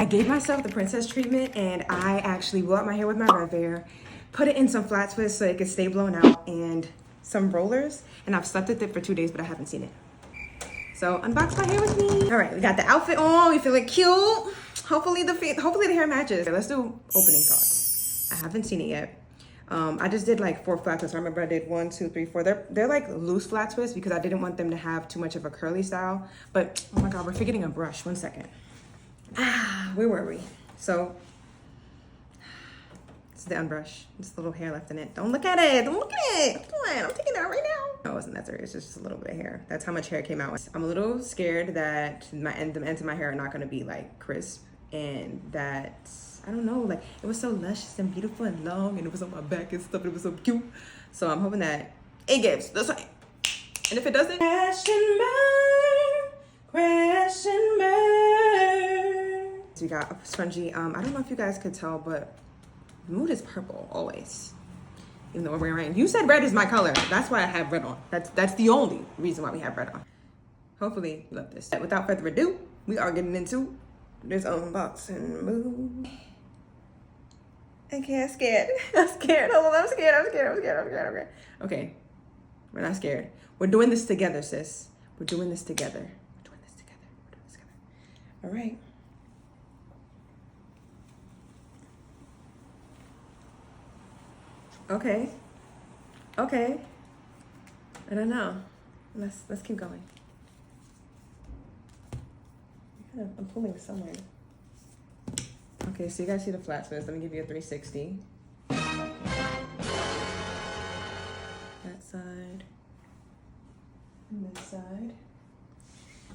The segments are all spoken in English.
I gave myself the princess treatment and I actually blew out my hair with my revair, put it in some flat twists so it could stay blown out, and some rollers, and I've slept with it for 2 days, but I haven't seen it. So unbox my hair with me. All right, we got the outfit on. We feeling cute. Hopefully the hair matches. Okay, let's do opening thoughts. I haven't seen it yet. I just did like 4 flat twists. I remember I did 1, 2, 3, 4. They're like loose flat twists because I didn't want them to have too much of a curly style. But oh my God, we're forgetting a brush. 1 second. Where were we? So it's the unbrush. Just a little hair left in it. Don't look at it. Don't look at it. Come on, I'm taking it out right now. No, it wasn't that serious. It's just a little bit of hair. That's how much hair came out. I'm a little scared that the ends of my hair are not going to be like crisp, and that I don't know, like it was so luscious and beautiful and long, and it was on my back and stuff. And it was so cute. So I'm hoping that it gives the same. And if it doesn't, crash and burn, crash and burn. So we got a scrunchie. I don't know if you guys could tell, but the mood is purple always. Even though we're wearing, you said red is my color. That's why I have red on. That's the only reason why we have red on. Hopefully you love this. Without further ado, we are getting into this unboxing move. Okay, I'm scared. I'm scared. Hold on, I'm scared. Okay, we're not scared. We're doing this together, sis. We're doing this together. All right. Okay. I don't know. Let's keep going. I'm pulling somewhere. Okay, so you guys see the flat twist. Let me give you a 360. That side. And this side.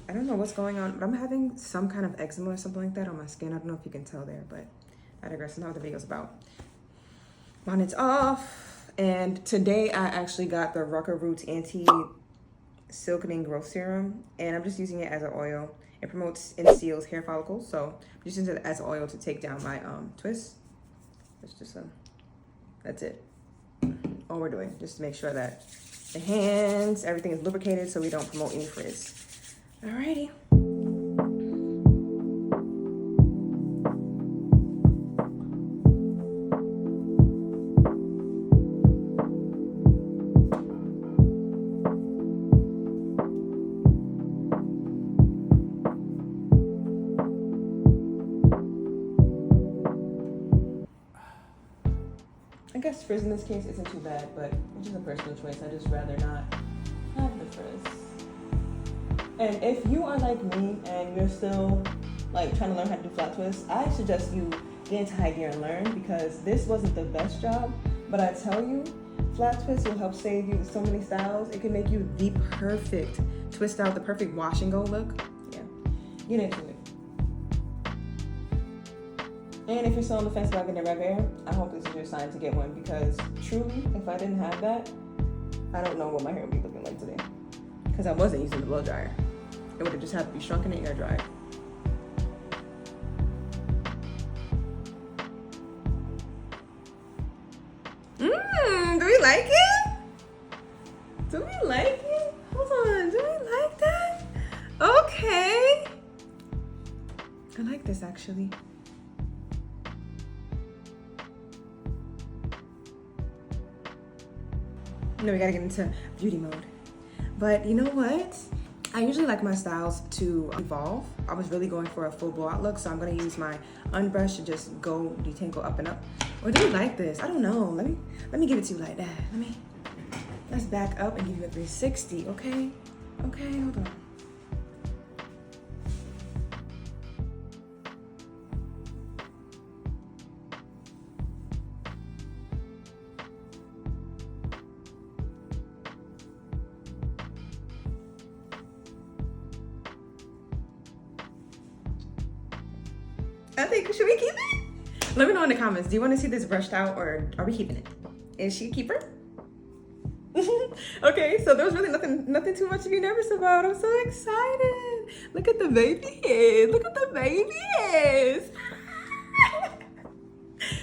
I don't know what's going on, but I'm having some kind of eczema or something like that on my skin. I don't know if you can tell there, but I digress. That's not what the video's about. Bonnet's off, and today I actually got the Rucker Roots Anti-Silkening Growth Serum, and I'm just using it as an oil. It promotes and seals hair follicles, so I'm just using it as oil to take down my twists. It's just that's it. All we're doing, just to make sure that the hands, everything is lubricated so we don't promote any frizz. Alrighty. I guess frizz in this case isn't too bad, but it's just a personal choice. I just rather not have the frizz. And if you are like me and you're still like trying to learn how to do flat twists, I suggest you get into high gear and learn, because this wasn't the best job, but I tell you, flat twists will help save you so many styles. It can make you the perfect twist out, the perfect wash and go look. Yeah, get into it. And if you're still on the fence about getting a revair, I hope this is your sign to get one, because truly, if I didn't have that, I don't know what my hair would be looking like today. Because I wasn't using the blow dryer. It would have just had to be shrunken and air dried. Do we like it? Do we like it? Hold on, do we like that? Okay. I like this actually. No, we gotta get into beauty mode. But you know what? I usually like my styles to evolve. I was really going for a full blowout look, so I'm gonna use my unbrush to just go detangle up and up. Or do you like this? I don't know. Let me give it to you like that. Let's back up and give you a 360, okay? Okay, hold on. I think, should we keep it? Let me know in the comments. Do you want to see this brushed out, or are we keeping it? Is she a keeper? Okay, so there was really nothing too much to be nervous about. I'm so excited. Look at the baby hairs. Look at the baby hairs.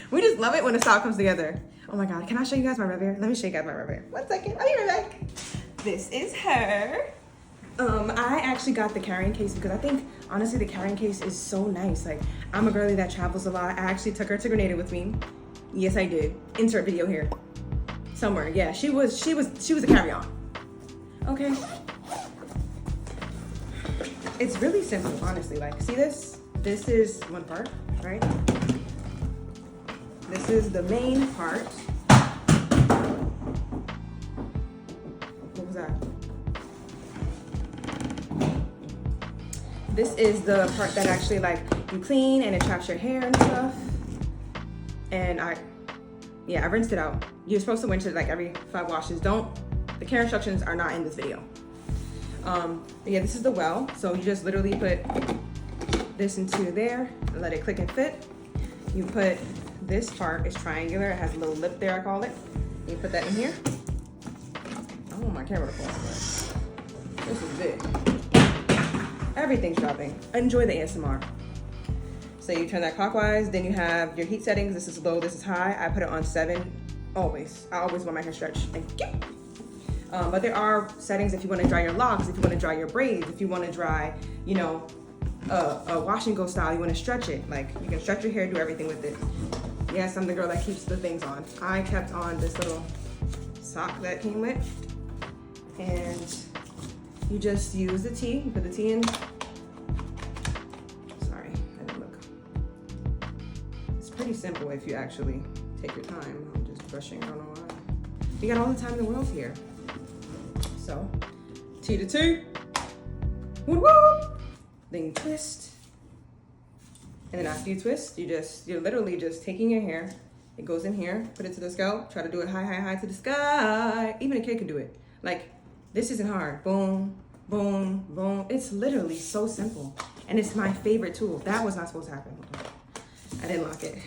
We just love it when the style comes together. Oh my God, can I show you guys my revair? Let me show you guys my revair. 1 second, I'll be right back. This is her. I actually got the carrying case because I think, honestly, the carrying case is so nice. Like, I'm a girly that travels a lot. I actually took her to Grenada with me. Yes, I did. Insert video here. Somewhere, yeah. She was a carry-on. Okay. It's really simple, honestly. Like, see this? This is one part, right? This is the main part. What was that? This is the part that actually, like, you clean and it traps your hair and stuff. And I rinsed it out. You're supposed to rinse it like every 5 washes. The care instructions are not in this video. Yeah, this is the well. So you just literally put this into there and let it click and fit. You put this part, is triangular. It has a little lip there, I call it. You put that in here. Oh, my camera falls. This is big. Everything's dropping. Enjoy the ASMR. So you turn that clockwise, then you have your heat settings. This is low, this is high. I put it on 7, always. I always want my hair stretched. Thank you. But there are settings if you want to dry your locks, if you want to dry your braids, if you want to dry, you know, a wash and go style, you want to stretch it. Like, you can stretch your hair, do everything with it. Yes, I'm the girl that keeps the things on. I kept on this little sock that came with. And you just use the tea, you put the tea in. Sorry, I didn't look. It's pretty simple if you actually take your time. I'm just brushing, I don't know why. You got all the time in the world here. So, tea to tea. Woo woo! Then you twist. And then after you twist, you're literally just taking your hair. It goes in here, put it to the scalp, try to do it high, high, high to the sky. Even a kid can do it. Like, this isn't hard. Boom, boom, boom. It's literally so simple. And it's my favorite tool. That was not supposed to happen. I didn't lock it.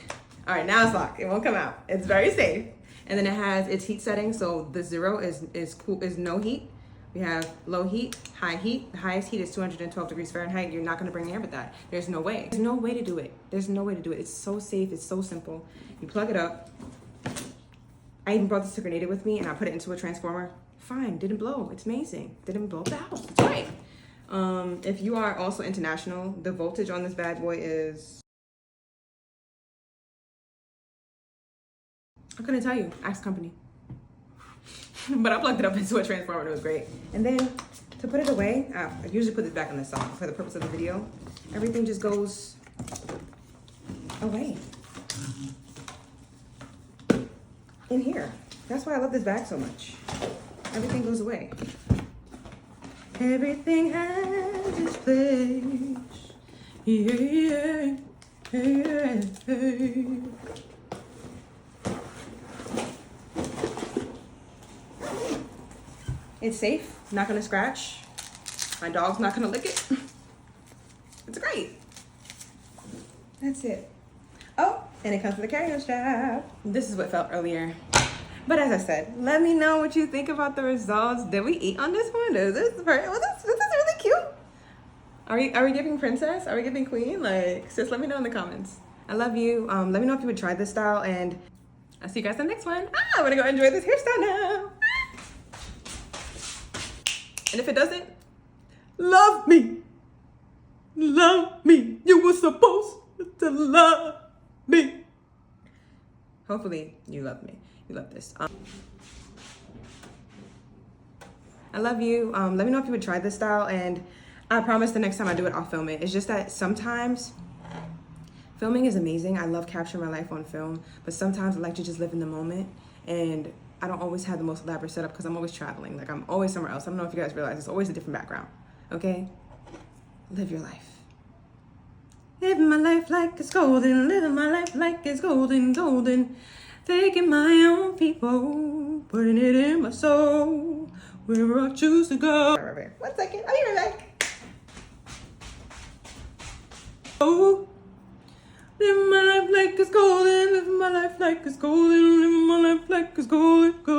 All right, now it's locked. It won't come out. It's very safe. And then it has its heat setting. So the 0 is cool, is no heat. We have low heat, high heat. The highest heat is 212 degrees Fahrenheit. You're not gonna bring your hair with that. There's no way. There's no way to do it. There's no way to do it. It's so safe, it's so simple. You plug it up. I even brought this to Grenada with me and I put it into a transformer. Fine, didn't blow. It's amazing. Didn't blow up the house. It's great. If you are also international, the voltage on this bad boy is, I couldn't tell you. Ask company. But I plugged it up into a transformer and it was great. And then to put it away, I usually put this back on the side for the purpose of the video. Everything just goes away. In here. That's why I love this bag so much. Everything goes away. Everything has its place. Yeah, yeah, yeah. It's safe, not gonna scratch. My dog's not gonna lick it. It's great. That's it. Oh, and it comes with a carry-on strap. This is what felt earlier. But as I said, let me know what you think about the results. Did we eat on this one? Is this really cute? Are we giving princess? Are we giving queen? Like, sis, let me know in the comments. I love you. Let me know if you would try this style, and I'll see you guys in the next one. I'm gonna go enjoy this hairstyle now. And if it doesn't, love me. Love me. You were supposed to love me. Hopefully you love me. You love this. I love you. Let me know if you would try this style, and I promise the next time I do it, I'll film it. It's just that sometimes filming is amazing. I love capturing my life on film, but sometimes I like to just live in the moment, and I don't always have the most elaborate setup because I'm always traveling. Like, I'm always somewhere else. I don't know if you guys realize it's always a different background. Okay? Live your life. Living my life like it's golden. Living my life like it's golden, golden. Taking my own people, putting it in my soul, where I choose to go. Right. 1 second, I'll be right back. Oh, living my life like it's golden, living my life like it's golden, living my life like it's golden, golden.